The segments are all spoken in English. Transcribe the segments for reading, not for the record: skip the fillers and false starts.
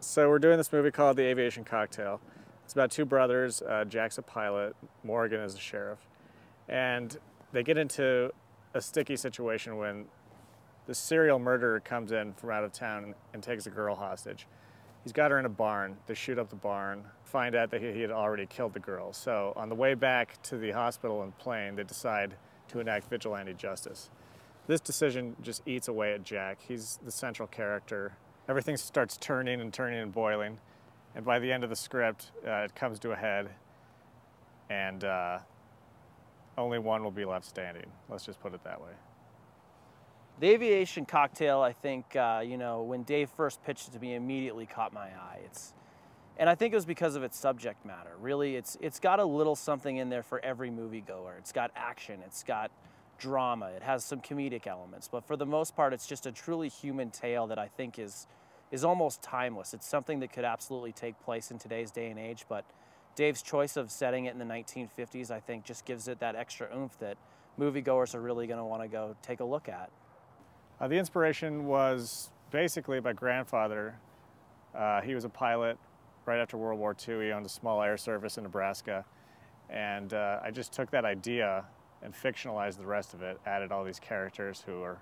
So we're doing this movie called The Aviation Cocktail. It's about two brothers. Jack's a pilot, Morgan is a sheriff. And they get into a sticky situation when the serial murderer comes in from out of town and takes a girl hostage. He's got her in a barn. They shoot up the barn, find out that he had already killed the girl. So on the way back to the hospital in plane, they decide to enact vigilante justice. This decision just eats away at Jack. He's the central character. Everything starts turning and boiling. And by the end of the script, it comes to a head. And only one will be left standing. Let's just put it that way. The Aviation Cocktail, I think, when Dave first pitched it to me, immediately caught my eye. And I think it was because of its subject matter. Really, it's got a little something in there for every moviegoer. It's got action, it's got drama, it has some comedic elements, but for the most part, it's just a truly human tale that I think is almost timeless. It's something that could absolutely take place in today's day and age, but Dave's choice of setting it in the 1950s, I think, just gives it that extra oomph that moviegoers are really going to want to go take a look at. The inspiration was basically my grandfather. He was a pilot right after World War II. He owned a small air service in Nebraska. And I just took that idea and fictionalized the rest of it, added all these characters who are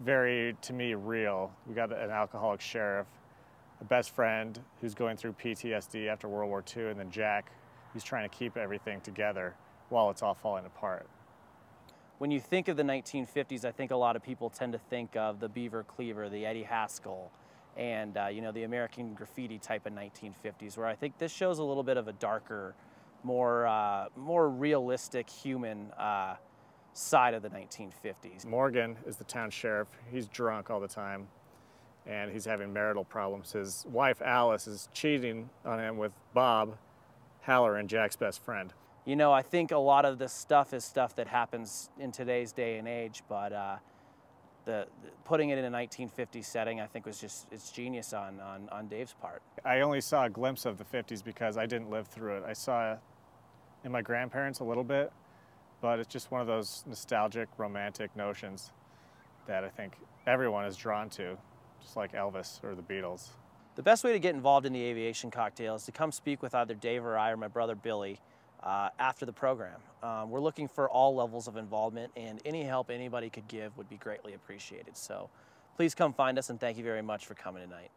very, to me, real. We got an alcoholic sheriff, a best friend who's going through PTSD after World War II, and then Jack, who's trying to keep everything together while it's all falling apart. When you think of the 1950s, I think a lot of people tend to think of the Beaver Cleaver, the Eddie Haskell, and the American Graffiti type of 1950s, where I think this shows a little bit of a darker, more realistic human side of the 1950s. Morgan is the town sheriff. He's drunk all the time, and he's having marital problems. His wife, Alice, is cheating on him with Bob Halloran, Jack's best friend. You know, I think a lot of this stuff is stuff that happens in today's day and age, but putting it in a 1950s setting, I think it's genius on Dave's part. I only saw a glimpse of the 50s because I didn't live through it. I saw it in my grandparents a little bit, but it's just one of those nostalgic, romantic notions that I think everyone is drawn to, just like Elvis or the Beatles. The best way to get involved in the Aviation Cocktail is to come speak with either Dave or I or my brother Billy after the program. We're looking for all levels of involvement, and any help anybody could give would be greatly appreciated. So please come find us, and thank you very much for coming tonight.